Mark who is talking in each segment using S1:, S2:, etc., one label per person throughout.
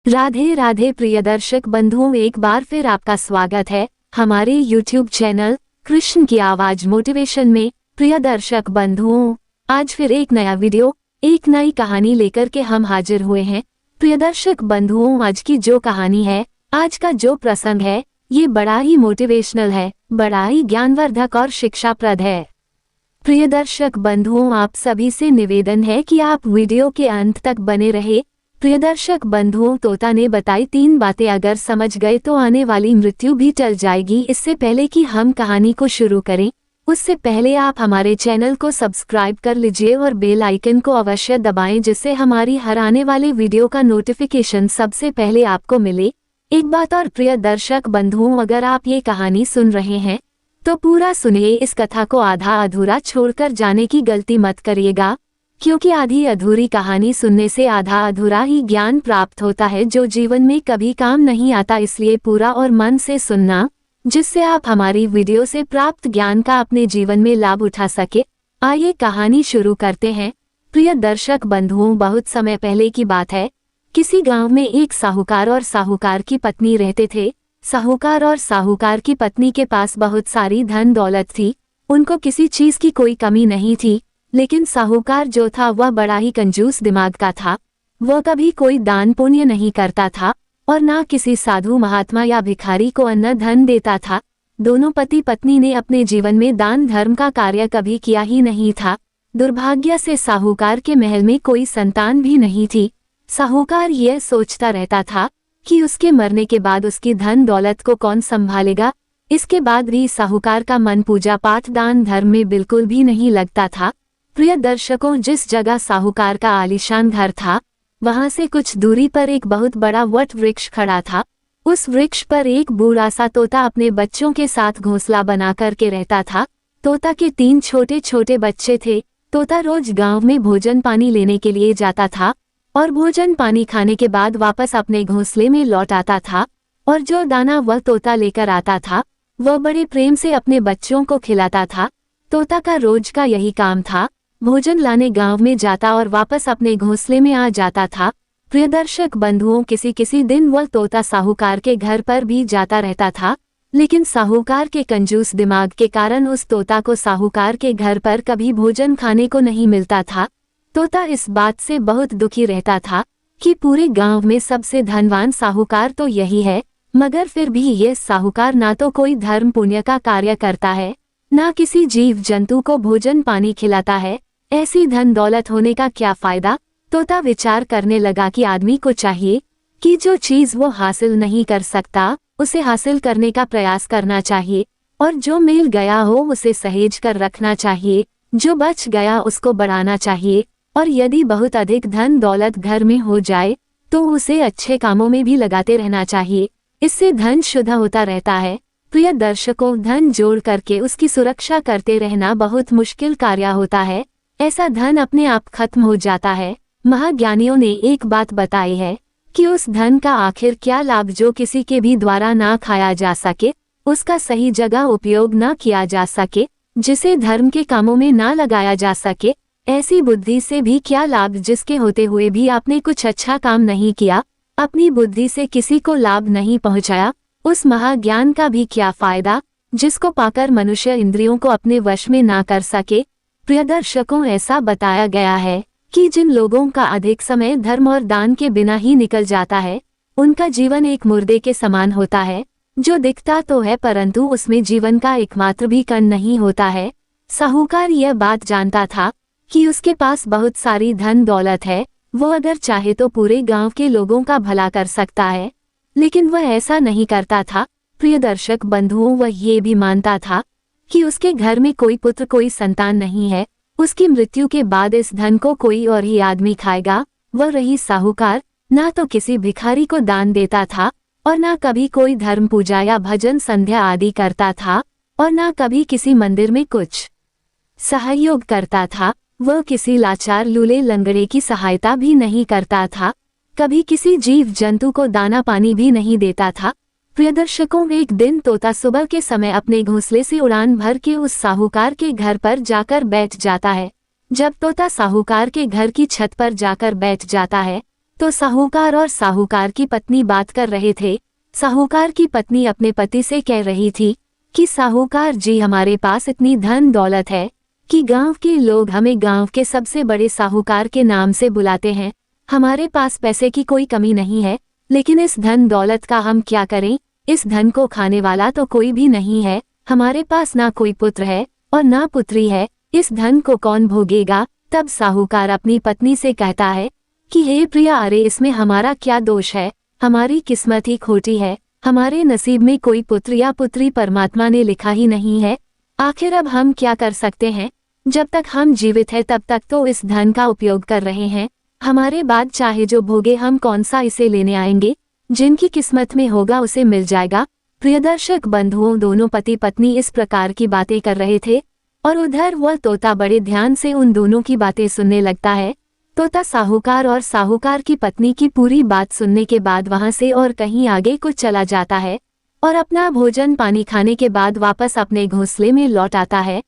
S1: राधे राधे प्रिय दर्शक बंधुओं, एक बार फिर आपका स्वागत है हमारे YouTube चैनल कृष्ण की आवाज मोटिवेशन में। प्रिय दर्शक बंधुओं, आज फिर एक नया वीडियो, एक नई कहानी लेकर के हम हाजिर हुए हैं। प्रिय दर्शक बंधुओं, आज की जो कहानी है, आज का जो प्रसंग है, ये बड़ा ही मोटिवेशनल है, बड़ा ही ज्ञानवर्धक और शिक्षाप्रद है। प्रिय दर्शक बंधुओं, आप सभी से निवेदन है कि आप वीडियो के अंत तक बने रहे। प्रिय दर्शक बंधुओं, तोता ने बताई 3 बातें अगर समझ गए तो आने वाली मृत्यु भी टल जाएगी। इससे पहले कि हम कहानी को शुरू करें, उससे पहले आप हमारे चैनल को सब्सक्राइब कर लीजिए और बेल आइकन को अवश्य दबाएं, जिससे हमारी हर आने वाले वीडियो का नोटिफिकेशन सबसे पहले आपको मिले। एक बात और प्रिय दर्शक बंधुओं, अगर आप ये कहानी सुन रहे हैं तो पूरा सुनिए। इस कथा को आधा अधूरा छोड़कर जाने की गलती मत करिएगा, क्योंकि आधी अधूरी कहानी सुनने से आधा अधूरा ही ज्ञान प्राप्त होता है, जो जीवन में कभी काम नहीं आता। इसलिए पूरा और मन से सुनना, जिससे आप हमारी वीडियो से प्राप्त ज्ञान का अपने जीवन में लाभ उठा सके। आइए कहानी शुरू करते हैं। प्रिय दर्शक बंधुओं, बहुत समय पहले की बात है। किसी गांव में एक साहूकार और साहूकार की पत्नी रहते थे। साहूकार और साहूकार की पत्नी के पास बहुत सारी धन दौलत थी। उनको किसी चीज की कोई कमी नहीं थी, लेकिन साहूकार जो था वह बड़ा ही कंजूस दिमाग का था। वह कभी कोई दान पुण्य नहीं करता था और ना किसी साधु महात्मा या भिखारी को अन्न धन देता था। दोनों पति पत्नी ने अपने जीवन में दान धर्म का कार्य कभी किया ही नहीं था। दुर्भाग्य से साहूकार के महल में कोई संतान भी नहीं थी। साहूकार यह सोचता रहता था कि उसके मरने के बाद उसकी धन दौलत को कौन संभालेगा। इसके बाद भी साहूकार का मन पूजा पाठ दान धर्म में बिल्कुल भी नहीं लगता था। प्रिय दर्शकों, जिस जगह साहूकार का आलीशान घर था, वहां से कुछ दूरी पर एक बहुत बड़ा वट वृक्ष खड़ा था। उस वृक्ष पर एक बूढ़ा सा तोता अपने बच्चों के साथ घोंसला बना करके रहता था। तोता के 3 छोटे छोटे बच्चे थे। तोता रोज गांव में भोजन पानी लेने के लिए जाता था और भोजन पानी खाने के बाद वापस अपने घोंसले में लौट आता था, और जो दाना वह तोता लेकर आता था वह बड़े प्रेम से अपने बच्चों को खिलाता था। तोता का रोज का यही काम था, भोजन लाने गांव में जाता और वापस अपने घोंसले में आ जाता था। प्रिय दर्शक बंधुओं, किसी किसी दिन वह तोता साहूकार के घर पर भी जाता रहता था, लेकिन साहूकार के कंजूस दिमाग के कारण उस तोता को साहूकार के घर पर कभी भोजन खाने को नहीं मिलता था। तोता इस बात से बहुत दुखी रहता था कि पूरे गांव में सबसे धनवान साहूकार तो यही है, मगर फिर भी यह साहूकार ना तो कोई धर्म पुण्य का कार्य करता है, ना किसी जीव जंतु को भोजन पानी खिलाता है। ऐसी धन दौलत होने का क्या फायदा। तोता विचार करने लगा कि आदमी को चाहिए कि जो चीज वो हासिल नहीं कर सकता उसे हासिल करने का प्रयास करना चाहिए, और जो मिल गया हो उसे सहेज कर रखना चाहिए, जो बच गया उसको बढ़ाना चाहिए, और यदि बहुत अधिक धन दौलत घर में हो जाए तो उसे अच्छे कामों में भी लगाते रहना चाहिए। इससे धन शुद्ध होता रहता है। प्रिय दर्शकों, धन जोड़ करके उसकी सुरक्षा करते रहना बहुत मुश्किल कार्य होता है। ऐसा धन अपने आप खत्म हो जाता है। महाज्ञानियों ने एक बात बताई है कि उस धन का आखिर क्या लाभ जो किसी के भी द्वारा ना खाया जा सके, उसका सही जगह उपयोग ना किया जा सके, जिसे धर्म के कामों में ना लगाया जा सके। ऐसी बुद्धि से भी क्या लाभ जिसके होते हुए भी आपने कुछ अच्छा काम नहीं किया, अपनी बुद्धि से किसी को लाभ नहीं पहुंचाया। उस महाज्ञान का भी क्या फायदा जिसको पाकर मनुष्य इंद्रियों को अपने वश में ना कर सके। प्रिय दर्शकों, ऐसा बताया गया है कि जिन लोगों का अधिक समय धर्म और दान के बिना ही निकल जाता है, उनका जीवन एक मुर्दे के समान होता है, जो दिखता तो है परंतु उसमें जीवन का एकमात्र भी कण नहीं होता है। साहूकार यह बात जानता था कि उसके पास बहुत सारी धन दौलत है, वो अगर चाहे तो पूरे गांव के लोगों का भला कर सकता है, लेकिन वह ऐसा नहीं करता था। प्रिय दर्शक बंधुओं, वह ये भी मानता था कि उसके घर में कोई पुत्र कोई संतान नहीं है। उसकी मृत्यु के बाद इस धन को कोई और ही आदमी खाएगा। वह रही साहूकार ना तो किसी भिखारी को दान देता था, और ना कभी कोई धर्म पूजा या भजन संध्या आदि करता था, और ना कभी किसी मंदिर में कुछ सहयोग करता था। वह किसी लाचार लूले लंगड़े की सहायता भी नहीं करता था, कभी किसी जीव जंतु को दाना पानी भी नहीं देता था। प्रिय दर्शकों, एक दिन तोता सुबह के समय अपने घोंसले से उड़ान भर के उस साहूकार के घर पर जाकर बैठ जाता है। जब तोता साहूकार के घर की छत पर जाकर बैठ जाता है तो साहूकार और साहूकार की पत्नी बात कर रहे थे। साहूकार की पत्नी अपने पति से कह रही थी कि साहूकार जी, हमारे पास इतनी धन दौलत है कि गांव के लोग हमें गांव के सबसे बड़े साहूकार के नाम से बुलाते हैं। हमारे पास पैसे की कोई कमी नहीं है, लेकिन इस धन दौलत का हम क्या करें? इस धन को खाने वाला तो कोई भी नहीं है। हमारे पास ना कोई पुत्र है और ना पुत्री है। इस धन को कौन भोगेगा? तब साहूकार अपनी पत्नी से कहता है कि हे प्रिया, अरे इसमें हमारा क्या दोष है? हमारी किस्मत ही खोटी है। हमारे नसीब में कोई पुत्र या पुत्री परमात्मा ने लिखा ही नहीं है। आखिर अब हम क्या कर सकते हैं? जब तक हम जीवित हैं तब तक तो इस धन का उपयोग कर रहे हैं। हमारे बाद चाहे जो भोगे, हम कौन सा इसे लेने आएंगे? जिनकी किस्मत में होगा उसे मिल जाएगा। प्रियदर्शक बंधुओं, दोनों पति पत्नी इस प्रकार की बातें कर रहे थे और उधर वह तोता बड़े ध्यान से उन दोनों की बातें सुनने लगता है। तोता साहूकार और साहूकार की पत्नी की पूरी बात सुनने के बाद वहां से और कहीं आगे को चला जाता है और अपना भोजन पानी खाने के बाद वापस अपने घोंसले में लौट आता है।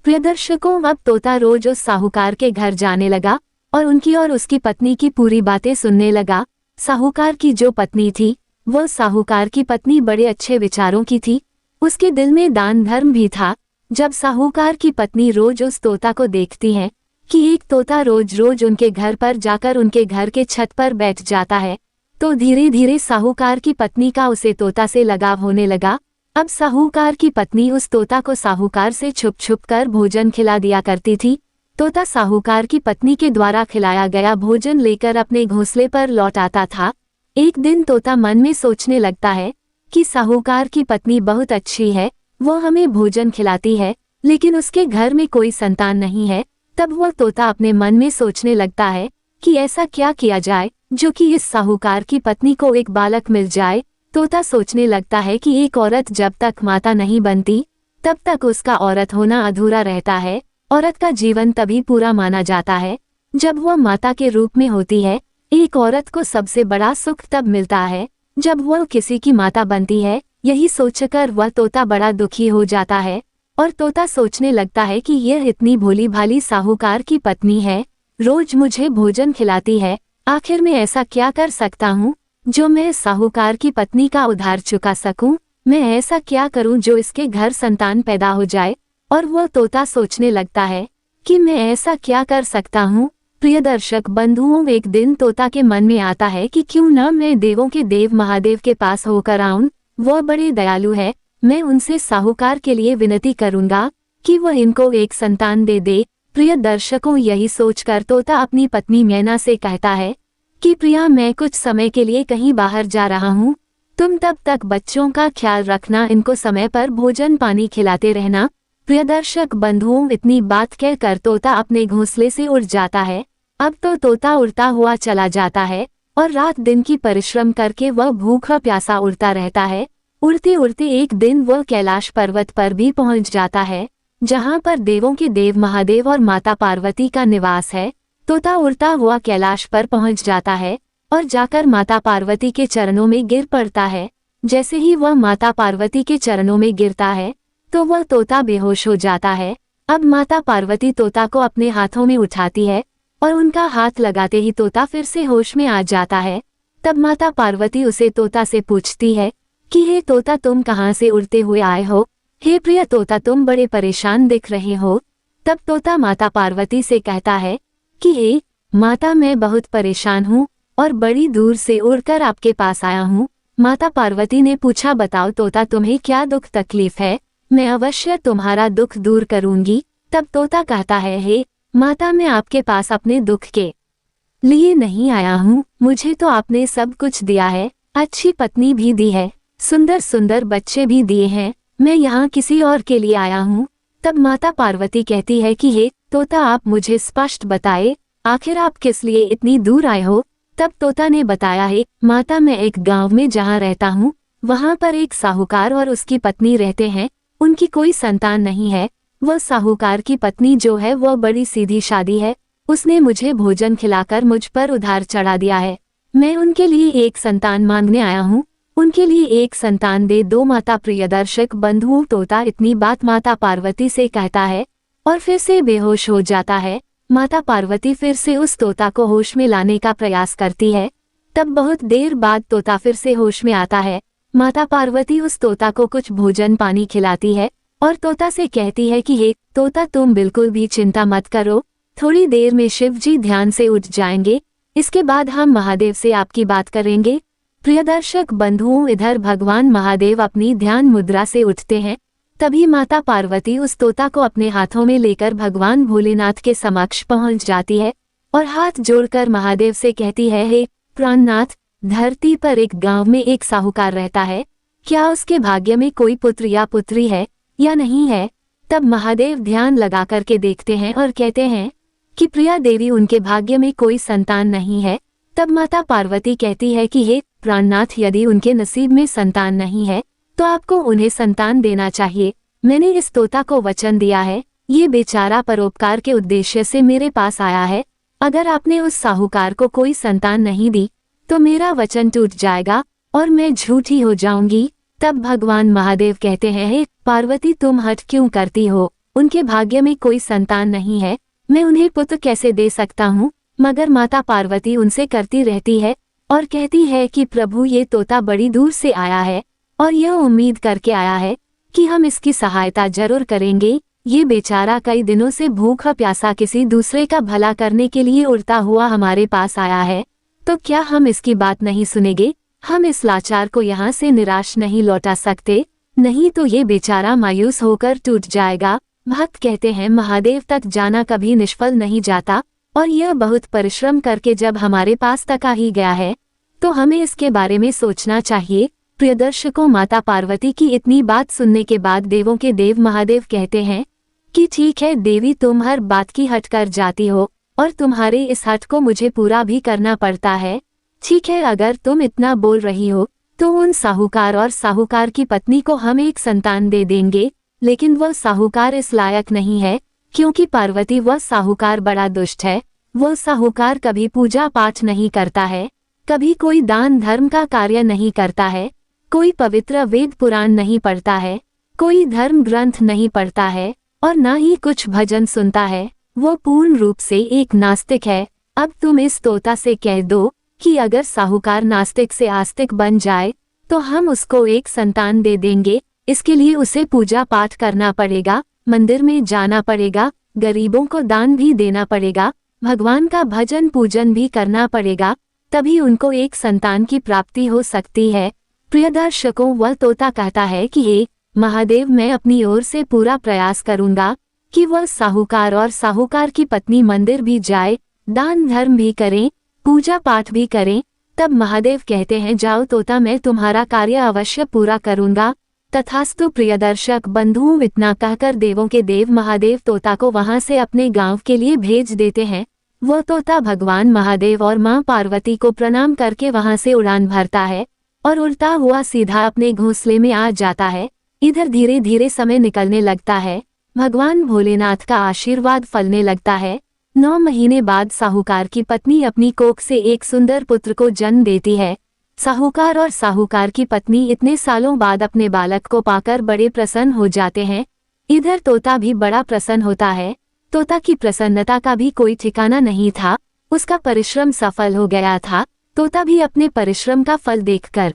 S1: प्रियदर्शकों, अब तोता रोज उस साहूकार के घर जाने लगा और उनकी और उसकी पत्नी की पूरी बातें सुनने लगा। साहूकार की जो पत्नी थी, वह साहूकार की पत्नी बड़े अच्छे विचारों की थी। उसके दिल में दान धर्म भी था। जब साहूकार की पत्नी रोज उस तोता को देखती है कि एक तोता रोज रोज उनके घर पर जाकर उनके घर के छत पर बैठ जाता है, तो धीरे धीरे साहूकार की पत्नी का उसे तोता से लगाव होने लगा। अब साहूकार की पत्नी उस तोता को साहूकार से छुप छुप कर भोजन खिला दिया करती थी। तोता साहूकार की पत्नी के द्वारा खिलाया गया भोजन लेकर अपने घोंसले पर लौट आता था। एक दिन तोता मन में सोचने लगता है कि साहूकार की पत्नी बहुत अच्छी है, वो हमें भोजन खिलाती है, लेकिन उसके घर में कोई संतान नहीं है। तब वह तोता अपने मन में सोचने लगता है कि ऐसा क्या किया जाए जो कि इस साहूकार की पत्नी को एक बालक मिल जाए। तोता सोचने लगता है कि एक औरत जब तक माता नहीं बनती तब तक उसका औरत होना अधूरा रहता है। औरत का जीवन तभी पूरा माना जाता है जब वह माता के रूप में होती है। एक औरत को सबसे बड़ा सुख तब मिलता है जब वह किसी की माता बनती है। यही सोचकर वह तोता बड़ा दुखी हो जाता है और तोता सोचने लगता है कि यह इतनी भोली भाली साहूकार की पत्नी है, रोज मुझे भोजन खिलाती है। आखिर मैं ऐसा क्या कर सकता हूँ जो मैं साहूकार की पत्नी का उधार चुका सकूं? मैं ऐसा क्या करूं जो इसके घर संतान पैदा हो जाए? और वह तोता सोचने लगता है कि मैं ऐसा क्या कर सकता हूँ। प्रियदर्शक बंधुओं, एक दिन तोता के मन में आता है कि क्यों न मैं देवों के देव महादेव के पास होकर आऊं। वह बड़े दयालु है। मैं उनसे साहूकार के लिए विनती करूंगा कि वह इनको एक संतान दे दे। प्रिय दर्शकों, यही सोचकर तोता अपनी पत्नी मैना से कहता है कि प्रिया, मैं कुछ समय के लिए कहीं बाहर जा रहा हूँ, तुम तब तक बच्चों का ख्याल रखना, इनको समय पर भोजन पानी खिलाते रहना। प्रियदर्शक बंधुओं, इतनी बात कहकर तोता अपने घोंसले से उड़ जाता है। अब तो तोता उड़ता हुआ चला जाता है और रात दिन की परिश्रम करके वह भूखा प्यासा उड़ता रहता है। उड़ते उड़ते एक दिन वह कैलाश पर्वत पर भी पहुंच जाता है, जहां पर देवों के देव महादेव और माता पार्वती का निवास है। तोता उड़ता हुआ कैलाश पर पहुंच जाता है और जाकर माता पार्वती के चरणों में गिर पड़ता है। जैसे ही वह माता पार्वती के चरणों में गिरता है तो वह तोता बेहोश हो जाता है। अब माता पार्वती तोता को अपने हाथों में उठाती है और उनका हाथ लगाते ही तोता फिर से होश में आ जाता है। तब माता पार्वती उसे तोता से पूछती है कि हे तोता, तुम कहाँ से उड़ते हुए आए हो? हे प्रिय तोता, तुम बड़े परेशान दिख रहे हो। तब तोता माता पार्वती से कहता है कि हे माता, मैं बहुत परेशान हूँ और बड़ी दूर से उड़कर आपके पास आया हूँ। माता पार्वती ने पूछा, बताओ तोता, तुम्हें क्या दुख तकलीफ है? मैं अवश्य तुम्हारा दुख दूर करूंगी। तब तोता कहता है, हे माता, मैं आपके पास अपने दुख के लिए नहीं आया हूँ। मुझे तो आपने सब कुछ दिया है, अच्छी पत्नी भी दी है, सुंदर सुंदर बच्चे भी दिए हैं। मैं यहाँ किसी और के लिए आया हूँ। तब माता पार्वती कहती है कि हे तोता, आप मुझे स्पष्ट बताए, आखिर आप किस लिए इतनी दूर आए हो? तब तोता ने बताया, है माता, मैं एक गांव में जहाँ रहता हूँ वहाँ पर एक साहूकार और उसकी पत्नी रहते हैं। उनकी कोई संतान नहीं है। वह साहूकार की पत्नी जो है वह बड़ी सीधी सादी है। उसने मुझे भोजन खिलाकर मुझ पर उधार चढ़ा दिया है। मैं उनके लिए एक संतान मांगने आया हूँ, उनके लिए एक संतान दे दो माता। प्रियदर्शक बंधुओं, तोता इतनी बात माता पार्वती से कहता है और फिर से बेहोश हो जाता है। माता पार्वती फिर से उस तोता को होश में लाने का प्रयास करती है तब बहुत देर बाद तोता फिर से होश में आता है। माता पार्वती उस तोता को कुछ भोजन पानी खिलाती है और तोता से कहती है कि हे तोता, तुम बिल्कुल भी चिंता मत करो, थोड़ी देर में शिव जी ध्यान से उठ जाएंगे, इसके बाद हम महादेव से आपकी बात करेंगे। प्रियदर्शक बंधुओं, इधर भगवान महादेव अपनी ध्यान मुद्रा से उठते हैं। तभी माता पार्वती उस तोता को अपने हाथों में लेकर भगवान भोलेनाथ के समक्ष पहुंच जाती है और हाथ जोड़कर महादेव से कहती है, हे प्राणनाथ, धरती पर एक गांव में एक साहूकार रहता है, क्या उसके भाग्य में कोई पुत्र या पुत्री है या नहीं है? तब महादेव ध्यान लगा करके देखते हैं और कहते हैं कि प्रिया देवी, उनके भाग्य में कोई संतान नहीं है। तब माता पार्वती कहती है कि हे प्राणनाथ, यदि उनके नसीब में संतान नहीं है तो आपको उन्हें संतान देना चाहिए। मैंने इस तोता को वचन दिया है, ये बेचारा परोपकार के उद्देश्य से मेरे पास आया है। अगर आपने उस साहूकार को कोई संतान नहीं दी तो मेरा वचन टूट जाएगा और मैं झूठी हो जाऊंगी। तब भगवान महादेव कहते हैं, हे पार्वती, तुम हट क्यों करती हो? उनके भाग्य में कोई संतान नहीं है, मैं उन्हें पुत्र कैसे दे सकता हूँ? मगर माता पार्वती उनसे करती रहती है और कहती है कि प्रभु, ये तोता बड़ी दूर से आया है और यह उम्मीद करके आया है कि हम इसकी सहायता जरूर करेंगे। ये बेचारा कई दिनों से भूखा प्यासा किसी दूसरे का भला करने के लिए उड़ता हुआ हमारे पास आया है, तो क्या हम इसकी बात नहीं सुनेंगे? हम इस लाचार को यहाँ से निराश नहीं लौटा सकते, नहीं तो ये बेचारा मायूस होकर टूट जाएगा। भक्त कहते हैं, महादेव तक जाना कभी निष्फल नहीं जाता और यह बहुत परिश्रम करके जब हमारे पास तक आ ही गया है तो हमें इसके बारे में सोचना चाहिए। प्रियदर्शकों, माता पार्वती की इतनी बात सुनने के बाद देवों के देव महादेव कहते हैं कि ठीक है देवी, तुम हर बात की हट कर जाती हो और तुम्हारे इस हट को मुझे पूरा भी करना पड़ता है। ठीक है, अगर तुम इतना बोल रही हो तो उन साहूकार और साहूकार की पत्नी को हम एक संतान दे देंगे, लेकिन वह साहूकार इस लायक नहीं है, क्योंकि पार्वती, वह साहूकार बड़ा दुष्ट है। वह साहूकार कभी पूजा पाठ नहीं करता है, कभी कोई दान धर्म का कार्य नहीं करता है, कोई पवित्र वेद पुराण नहीं पढ़ता है, कोई धर्म ग्रंथ नहीं पढ़ता है और न ही कुछ भजन सुनता है। वो पूर्ण रूप से एक नास्तिक है। अब तुम इस तोता से कह दो कि अगर साहूकार नास्तिक से आस्तिक बन जाए तो हम उसको एक संतान दे देंगे। इसके लिए उसे पूजा पाठ करना पड़ेगा, मंदिर में जाना पड़ेगा, गरीबों को दान भी देना पड़ेगा, भगवान का भजन पूजन भी करना पड़ेगा, तभी उनको एक संतान की प्राप्ति हो सकती है। प्रियदर्शकों, वह तोता कहता है कि हे महादेव, मैं अपनी ओर से पूरा प्रयास करूंगा कि वह साहूकार और साहूकार की पत्नी मंदिर भी जाए, दान धर्म भी करें, पूजा पाठ भी करें। तब महादेव कहते हैं, जाओ तोता, मैं तुम्हारा कार्य अवश्य पूरा करूंगा। तथास्तु प्रियदर्शक बंधुओं, इतना कहकर देवों के देव महादेव तोता को वहां से अपने गांव के लिए भेज देते हैं। वह तोता भगवान महादेव और मां पार्वती को प्रणाम करके वहां से उड़ान भरता है और उड़ता हुआ सीधा अपने घोंसले में आ जाता है। इधर धीरे धीरे समय निकलने लगता है, भगवान भोलेनाथ का आशीर्वाद फलने लगता है। 9 महीने बाद साहूकार की पत्नी अपनी कोख से एक सुंदर पुत्र को जन्म देती है। साहूकार और साहूकार की पत्नी इतने सालों बाद अपने बालक को पाकर बड़े प्रसन्न हो जाते हैं। इधर तोता भी बड़ा प्रसन्न होता है। तोता की प्रसन्नता का भी कोई ठिकाना नहीं था, उसका परिश्रम सफल हो गया था। तोता भी अपने परिश्रम का फल देखकर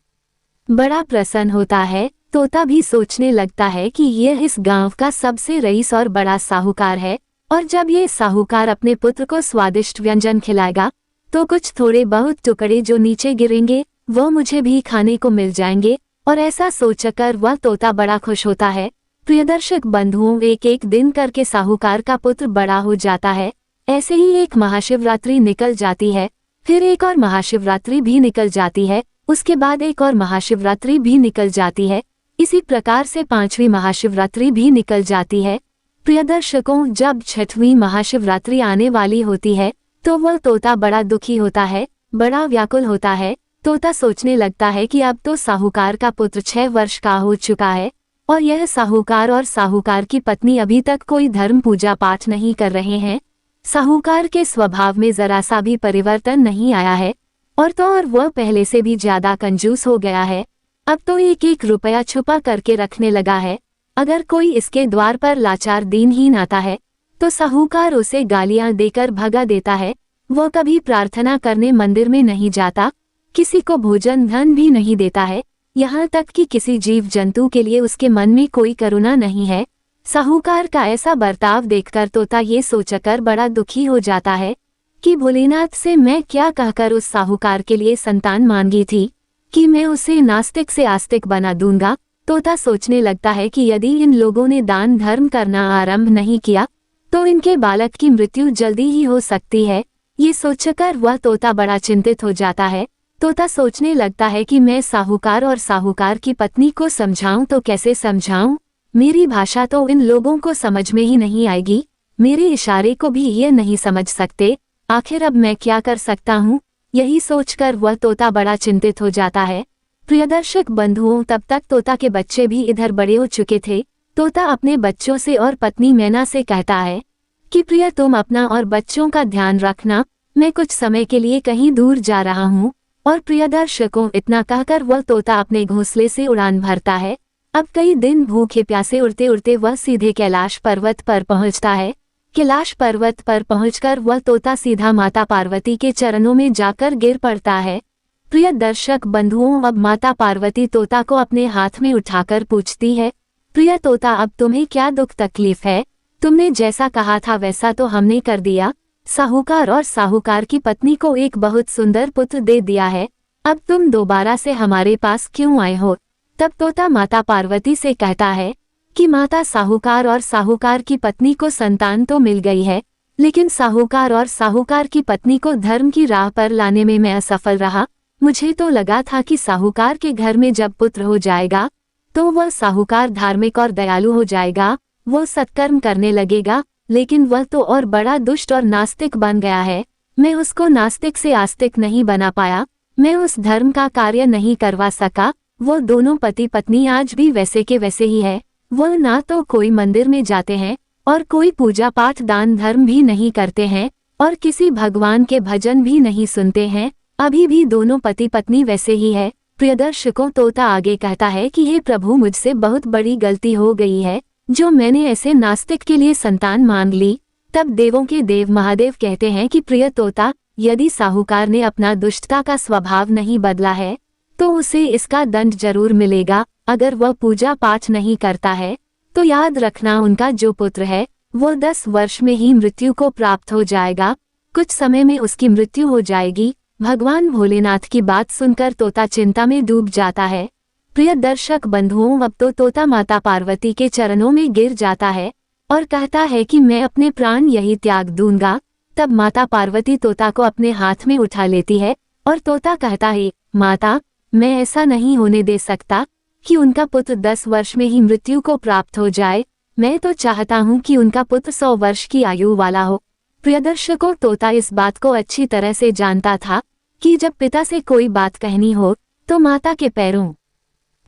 S1: बड़ा प्रसन्न होता है। तोता भी सोचने लगता है कि यह इस गांव का सबसे रईस और बड़ा साहूकार है और जब ये साहूकार अपने पुत्र को स्वादिष्ट व्यंजन खिलाएगा तो कुछ थोड़े बहुत टुकड़े जो नीचे गिरेंगे वो मुझे भी खाने को मिल जाएंगे, और ऐसा सोचकर वह तोता बड़ा खुश होता है। प्रियदर्शक बंधुओं, एक एक दिन करके साहूकार का पुत्र बड़ा हो जाता है। ऐसे ही एक महाशिवरात्रि निकल जाती है, फिर एक और महाशिवरात्रि भी निकल जाती है, उसके बाद एक और महाशिवरात्रि भी निकल जाती है। इसी प्रकार से 5वीं महाशिवरात्रि भी निकल जाती है। प्रियदर्शकों, जब 6वीं महाशिवरात्रि आने वाली होती है तो वह तोता बड़ा दुखी होता है, बड़ा व्याकुल होता है। तोता सोचने लगता है कि अब तो साहूकार का पुत्र 6 वर्ष का हो चुका है और यह साहूकार और साहूकार की पत्नी अभी तक कोई धर्म पूजा पाठ नहीं कर रहे हैं। साहूकार के स्वभाव में जरा सा भी परिवर्तन नहीं आया है और तो और वह पहले से भी ज्यादा कंजूस हो गया है। अब तो एक एक रुपया छुपा करके रखने लगा है। अगर कोई इसके द्वार पर लाचार दीनहीन आता है तो साहूकार उसे गालियां देकर भगा देता है। वह कभी प्रार्थना करने मंदिर में नहीं जाता, किसी को भोजन धन भी नहीं देता है, यहाँ तक कि किसी जीव जंतु के लिए उसके मन में कोई करुणा नहीं है। साहूकार का ऐसा बर्ताव देखकर तोता ये सोचकर बड़ा दुखी हो जाता है कि भोलेनाथ से मैं क्या कहकर उस साहूकार के लिए संतान मांगी थी कि मैं उसे नास्तिक से आस्तिक बना दूंगा। तोता सोचने लगता है कि यदि इन लोगों ने दान धर्म करना आरंभ नहीं किया तो इनके बालक की मृत्यु जल्दी ही हो सकती है। ये सोचकर वह तोता बड़ा चिंतित हो जाता है। तोता सोचने लगता है कि मैं साहूकार और साहूकार की पत्नी को समझाऊं तो कैसे समझाऊं, मेरी भाषा तो इन लोगों को समझ में ही नहीं आएगी, मेरे इशारे को भी ये नहीं समझ सकते, आखिर अब मैं क्या कर सकता हूँ। यही सोचकर वह तोता बड़ा चिंतित हो जाता है। प्रियदर्शक बंधुओं, तब तक तोता के बच्चे भी इधर बड़े हो चुके थे। तोता अपने बच्चों से और पत्नी मैना से कहता है कि प्रिय, तुम अपना और बच्चों का ध्यान रखना, मैं कुछ समय के लिए कहीं दूर जा रहा हूँ। और प्रियदर्शकों, इतना कहकर वह तोता अपने घोंसले से उड़ान भरता है। अब कई दिन भूखे प्यासे उड़ते उड़ते वह सीधे कैलाश पर्वत पर पहुंचता है। कैलाश पर्वत पर पहुंचकर वह तोता सीधा माता पार्वती के चरणों में जाकर गिर पड़ता है। प्रिय दर्शक बंधुओं, अब माता पार्वती तोता को अपने हाथ में उठाकर पूछती है, प्रिय तोता, अब तुम्हें क्या दुख तकलीफ है? तुमने जैसा कहा था वैसा तो हमने कर दिया। साहूकार और साहूकार की पत्नी को एक बहुत सुंदर पुत्र दे दिया है। अब तुम दोबारा से हमारे पास क्यों आए हो? तब तोता माता पार्वती से कहता है कि माता, साहूकार और साहूकार की पत्नी को संतान तो मिल गई है, लेकिन साहूकार और साहूकार की पत्नी को धर्म की राह पर लाने में मैं असफल रहा। मुझे तो लगा था कि साहूकार के घर में जब पुत्र हो जाएगा तो वह साहूकार धार्मिक और दयालु हो जाएगा, वो सत्कर्म करने लगेगा, लेकिन वह तो और बड़ा दुष्ट और नास्तिक बन गया है। मैं उसको नास्तिक से आस्तिक नहीं बना पाया, मैं उस धर्म का कार्य नहीं करवा सका। वो दोनों पति पत्नी आज भी वैसे के वैसे ही है। वह ना तो कोई मंदिर में जाते हैं और कोई पूजा पाठ दान धर्म भी नहीं करते हैं और किसी भगवान के भजन भी नहीं सुनते हैं। अभी भी दोनों पति पत्नी वैसे ही है। प्रियदर्शकों, तोता आगे कहता है कि हे प्रभु, मुझसे बहुत बड़ी गलती हो गई है जो मैंने ऐसे नास्तिक के लिए संतान मांग ली। तब देवों के देव महादेव कहते हैं कि प्रिय तोता, यदि साहूकार ने अपना दुष्टता का स्वभाव नहीं बदला है तो उसे इसका दंड जरूर मिलेगा। अगर वह पूजा पाठ नहीं करता है तो याद रखना, उनका जो पुत्र है वो 10 वर्ष में ही मृत्यु को प्राप्त हो जाएगा। कुछ समय में उसकी मृत्यु हो जाएगी। भगवान भोलेनाथ की बात सुनकर तोता चिंता में डूब जाता है। प्रिय दर्शक बंधुओं, अब तो तोता माता पार्वती के चरणों में गिर जाता है और कहता है कि मैं अपने प्राण यही त्याग दूंगा। तब माता पार्वती तोता को अपने हाथ में उठा लेती है और तोता कहता है, माता, मैं ऐसा नहीं होने दे सकता कि उनका पुत्र 10 वर्ष में ही मृत्यु को प्राप्त हो जाए। मैं तो चाहता हूँ कि उनका पुत्र 100 वर्ष की आयु वाला हो। प्रियदर्शकों, तोता इस बात को अच्छी तरह से जानता था कि जब पिता से कोई बात कहनी हो तो माता के पैरों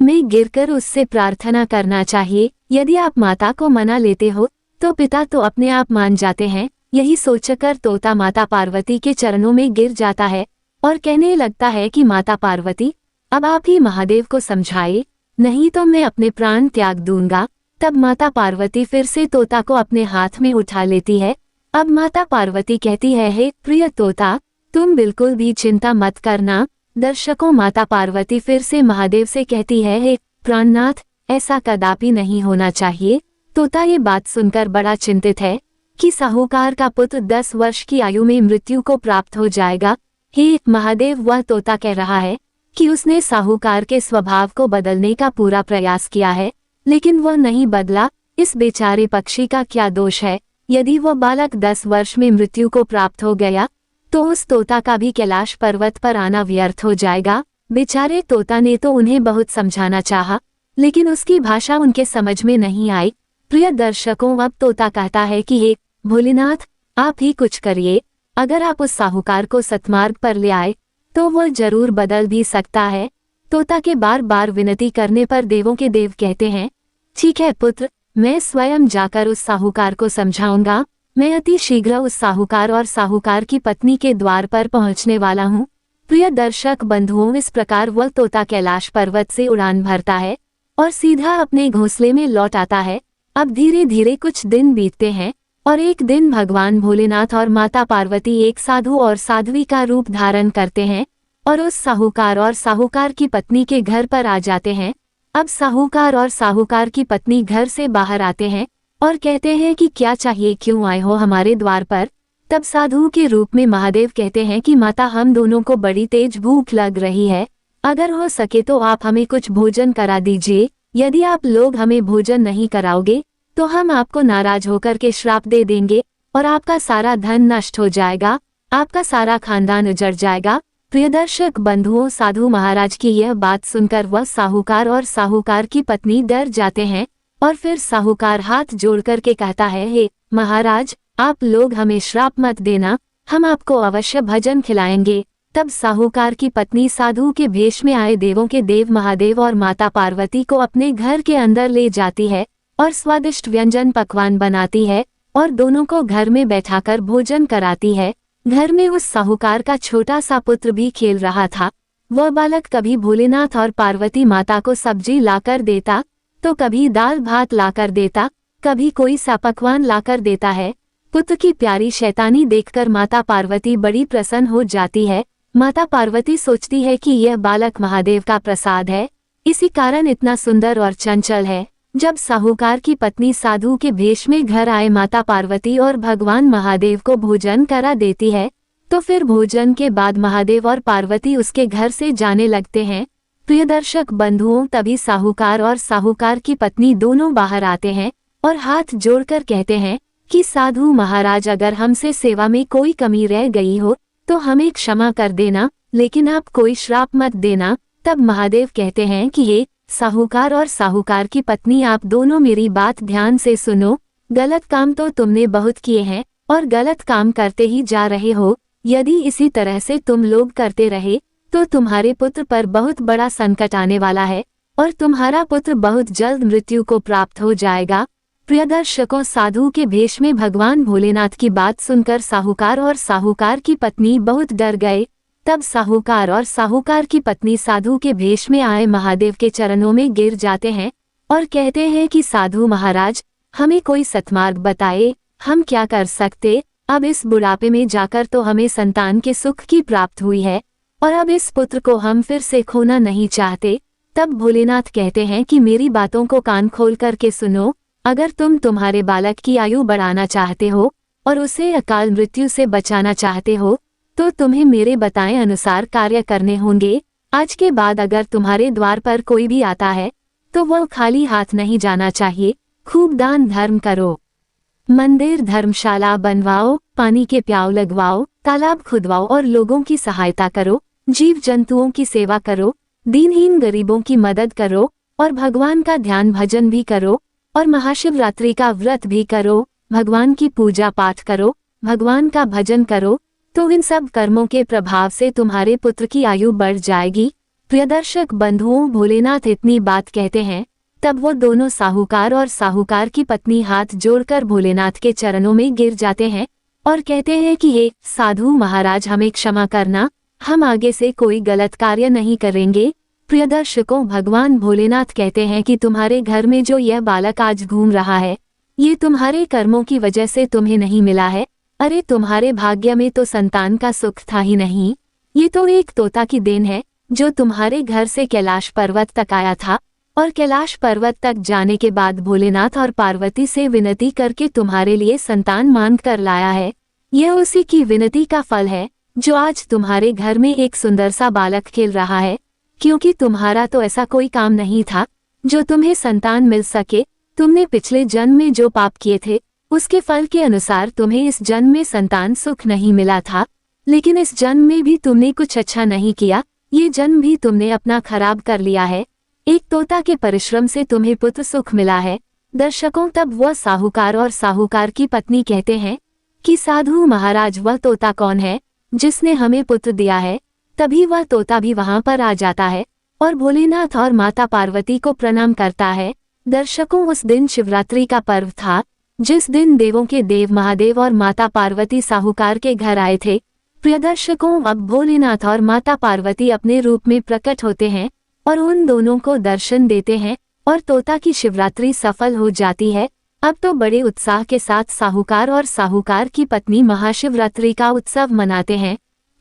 S1: में गिरकर उससे प्रार्थना करना चाहिए। यदि आप माता को मना लेते हो तो पिता तो अपने आप मान जाते हैं। यही सोचकर तोता माता पार्वती के चरणों में गिर जाता है और कहने लगता है कि माता पार्वती, अब आप ही महादेव को समझाइए, नहीं तो मैं अपने प्राण त्याग दूंगा। तब माता पार्वती फिर से तोता को अपने हाथ में उठा लेती है। अब माता पार्वती कहती है, हे प्रिय तोता, तुम बिल्कुल भी चिंता मत करना। दर्शकों, माता पार्वती फिर से महादेव से कहती है, हे प्राणनाथ, ऐसा कदापि नहीं होना चाहिए। तोता ये बात सुनकर बड़ा चिंतित है कि साहूकार का पुत्र 10 वर्ष की आयु में मृत्यु को प्राप्त हो जाएगा। हे महादेव, वह तोता कह रहा है कि उसने साहूकार के स्वभाव को बदलने का पूरा प्रयास किया है, लेकिन वह नहीं बदला। इस बेचारे पक्षी का क्या दोष है? यदि वह बालक 10 वर्ष में मृत्यु को प्राप्त हो गया तो उस तोता का भी कैलाश पर्वत पर आना व्यर्थ हो जाएगा। बेचारे तोता ने तो उन्हें बहुत समझाना चाहा, लेकिन उसकी भाषा उनके समझ में नहीं आई। प्रिय दर्शकों, अब तोता कहता है कि हे भोलेनाथ, आप ही कुछ करिए। अगर आप उस साहूकार को सतमार्ग पर ले आए तो वह जरूर बदल भी सकता है। तोता के बार बार विनती करने पर देवों के देव कहते हैं, ठीक है पुत्र, मैं स्वयं जाकर उस साहूकार को समझाऊंगा। मैं अति शीघ्र उस साहूकार और साहूकार की पत्नी के द्वार पर पहुंचने वाला हूँ। प्रिय दर्शक बंधुओं, इस प्रकार वह तोता कैलाश पर्वत से उड़ान भरता है और सीधा अपने घोंसले में लौट आता है। अब धीरे धीरे कुछ दिन बीतते हैं और एक दिन भगवान भोलेनाथ और माता पार्वती एक साधु और साध्वी का रूप धारण करते हैं। और उस साहूकार और साहूकार की पत्नी के घर पर आ जाते हैं। अब साहूकार और साहूकार की पत्नी घर से बाहर आते हैं और कहते हैं कि क्या चाहिए, क्यों आए हो हमारे द्वार पर। तब साधु के रूप में महादेव कहते हैं कि माता, हम दोनों को बड़ी तेज भूख लग रही है, अगर हो सके तो आप हमें कुछ भोजन करा दीजिए। यदि आप लोग हमें भोजन नहीं कराओगे तो हम आपको नाराज होकर के श्राप दे देंगे और आपका सारा धन नष्ट हो जाएगा, आपका सारा खानदान उजड़ जाएगा। प्रियदर्शक बंधुओं, साधु महाराज की यह बात सुनकर वह साहूकार और साहूकार की पत्नी डर जाते हैं और फिर साहूकार हाथ जोड़ करके कहता है, हे महाराज, आप लोग हमें श्राप मत देना, हम आपको अवश्य भोजन खिलाएंगे। तब साहूकार की पत्नी साधु के भेष में आए देवों के देव महादेव और माता पार्वती को अपने घर के अंदर ले जाती है और स्वादिष्ट व्यंजन पकवान बनाती है और दोनों को घर में बैठाकर भोजन कराती है। घर में उस साहूकार का छोटा सा पुत्र भी खेल रहा था। वह बालक कभी भोलेनाथ और पार्वती माता को सब्जी लाकर देता, तो कभी दाल भात लाकर देता, कभी कोई सा पकवान लाकर देता है। पुत्र की प्यारी शैतानी देखकर माता पार्वती बड़ी प्रसन्न हो जाती है। माता पार्वती सोचती है कि यह बालक महादेव का प्रसाद है, इसी कारण इतना सुंदर और चंचल है। जब साहूकार की पत्नी साधु के भेष में घर आए माता पार्वती और भगवान महादेव को भोजन करा देती है, तो फिर भोजन के बाद महादेव और पार्वती उसके घर से जाने लगते हैं। प्रियदर्शक बंधुओं, तभी साहूकार और साहूकार की पत्नी दोनों बाहर आते हैं और हाथ जोड़कर कहते हैं कि साधु महाराज, अगर हमसे सेवा में कोई कमी रह गई हो तो हमें क्षमा कर देना, लेकिन आप कोई श्राप मत देना। तब महादेव कहते हैं कि हे साहूकार और साहूकार की पत्नी, आप दोनों मेरी बात ध्यान से सुनो। गलत काम तो तुमने बहुत किए हैं और गलत काम करते ही जा रहे हो। यदि इसी तरह से तुम लोग करते रहे तो तुम्हारे पुत्र पर बहुत बड़ा संकट आने वाला है और तुम्हारा पुत्र बहुत जल्द मृत्यु को प्राप्त हो जाएगा। प्रियदर्शकों, साधु के भेष में भगवान भोलेनाथ की बात सुनकर साहूकार और साहूकार की पत्नी बहुत डर गए। तब साहूकार और साहूकार की पत्नी साधु के भेष में आए महादेव के चरणों में गिर जाते हैं और कहते हैं कि साधु महाराज, हमें कोई सत्मार्ग बताए, हम क्या कर सकते। अब इस बुढ़ापे में जाकर तो हमें संतान के सुख की प्राप्त हुई है और अब इस पुत्र को हम फिर से खोना नहीं चाहते। तब भोलेनाथ कहते हैं कि मेरी बातों को कान खोल करके सुनो। अगर तुम तुम्हारे बालक की आयु बढ़ाना चाहते हो और उसे अकाल मृत्यु से बचाना चाहते हो तो तुम्हें मेरे बताए अनुसार कार्य करने होंगे। आज के बाद अगर तुम्हारे द्वार पर कोई भी आता है तो वह खाली हाथ नहीं जाना चाहिए। खूब दान धर्म करो, मंदिर धर्मशाला बनवाओ, पानी के प्याऊ लगवाओ, तालाब खुदवाओ और लोगों की सहायता करो, जीव जंतुओं की सेवा करो, दीनहीन गरीबों की मदद करो और भगवान का ध्यान भजन भी करो और महाशिवरात्रि का व्रत भी करो। भगवान की पूजा पाठ करो, भगवान का भजन करो, तो इन सब कर्मों के प्रभाव से तुम्हारे पुत्र की आयु बढ़ जाएगी। प्रियदर्शक बंधुओं, भोलेनाथ इतनी बात कहते हैं तब वो दोनों साहूकार और साहूकार की पत्नी हाथ जोड़कर भोलेनाथ के चरणों में गिर जाते हैं और कहते हैं कि हे साधु महाराज, हमें क्षमा करना, हम आगे से कोई गलत कार्य नहीं करेंगे। प्रियदर्शकों, भगवान भोलेनाथ कहते हैं कि तुम्हारे घर में जो यह बालक आज घूम रहा है, ये तुम्हारे कर्मों की वजह से तुम्हें नहीं मिला है। अरे तुम्हारे भाग्य में तो संतान का सुख था ही नहीं, ये तो एक तोता की देन है जो तुम्हारे घर से कैलाश पर्वत तक आया था और कैलाश पर्वत तक जाने के बाद भोलेनाथ और पार्वती से विनती करके तुम्हारे लिए संतान मांग कर लाया है। यह उसी की विनती का फल है जो आज तुम्हारे घर में एक सुंदर सा बालक खेल रहा है। क्योंकि तुम्हारा तो ऐसा कोई काम नहीं था जो तुम्हें संतान मिल सके। तुमने पिछले जन्म में जो पाप किए थे उसके फल के अनुसार तुम्हें इस जन्म में संतान सुख नहीं मिला था, लेकिन इस जन्म में भी तुमने कुछ अच्छा नहीं किया, ये जन्म भी तुमने अपना खराब कर लिया है। एक तोता के परिश्रम से तुम्हें पुत्र सुख मिला है। दर्शकों, तब वह साहूकार और साहूकार की पत्नी कहते हैं कि साधु महाराज, वह तोता कौन है जिसने हमें पुत्र दिया है। तभी वह तोता भी वहां पर आ जाता है और भोलेनाथ और माता पार्वती को प्रणाम करता है। दर्शकों, उस दिन शिवरात्रि का पर्व था जिस दिन देवों के देव महादेव और माता पार्वती साहूकार के घर आए थे। प्रियदर्शकों, अब भोलेनाथ और माता पार्वती अपने रूप में प्रकट होते हैं और उन दोनों को दर्शन देते हैं और तोता की शिवरात्रि सफल हो जाती है। अब तो बड़े उत्साह के साथ साहूकार और साहूकार की पत्नी महाशिवरात्रि का उत्सव मनाते हैं।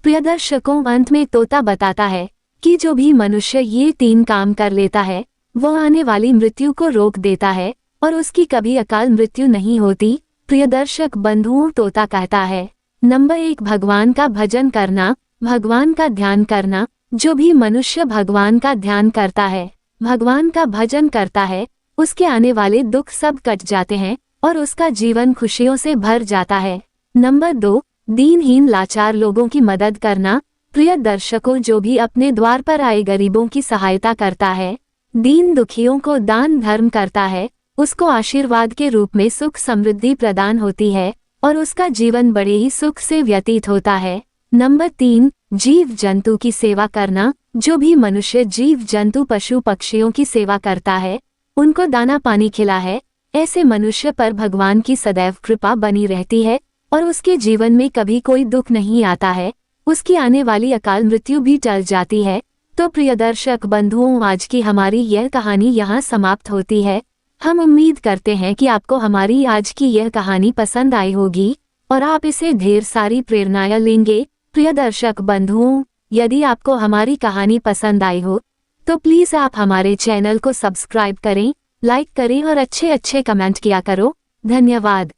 S1: प्रिय दर्शकों, अंत में तोता बताता है कि जो भी मनुष्य ये 3 काम कर लेता है वो आने वाली मृत्यु को रोक देता है और उसकी कभी अकाल मृत्यु नहीं होती। प्रिय दर्शक बंधुओं, तोता कहता है नंबर 1, भगवान का भजन करना, भगवान का ध्यान करना। जो भी मनुष्य भगवान का ध्यान करता है, भगवान का भजन करता है, उसके आने वाले दुख सब कट जाते हैं और उसका जीवन खुशियों से भर जाता है। नंबर 2, दीनहीन लाचार लोगों की मदद करना। प्रिय दर्शकों, जो भी अपने द्वार पर आए गरीबों की सहायता करता है, दीन दुखियों को दान धर्म करता है, उसको आशीर्वाद के रूप में सुख समृद्धि प्रदान होती है और उसका जीवन बड़े ही सुख से व्यतीत होता है। नंबर 3, जीव जंतु की सेवा करना। जो भी मनुष्य जीव जंतु पशु पक्षियों की सेवा करता है, उनको दाना पानी खिला है, ऐसे मनुष्य पर भगवान की सदैव कृपा बनी रहती है और उसके जीवन में कभी कोई दुख नहीं आता है, उसकी आने वाली अकाल मृत्यु भी टल जाती है। तो प्रिय दर्शक बंधुओं, आज की हमारी यह कहानी यहाँ समाप्त होती है। हम उम्मीद करते हैं कि आपको हमारी आज की यह कहानी पसंद आई होगी और आप इसे ढेर सारी प्रेरणाएं लेंगे। प्रिय दर्शक बंधुओं, यदि आपको हमारी कहानी पसंद आई हो तो प्लीज़ आप हमारे चैनल को सब्सक्राइब करें, लाइक करें और अच्छे अच्छे कमेंट किया करो। धन्यवाद।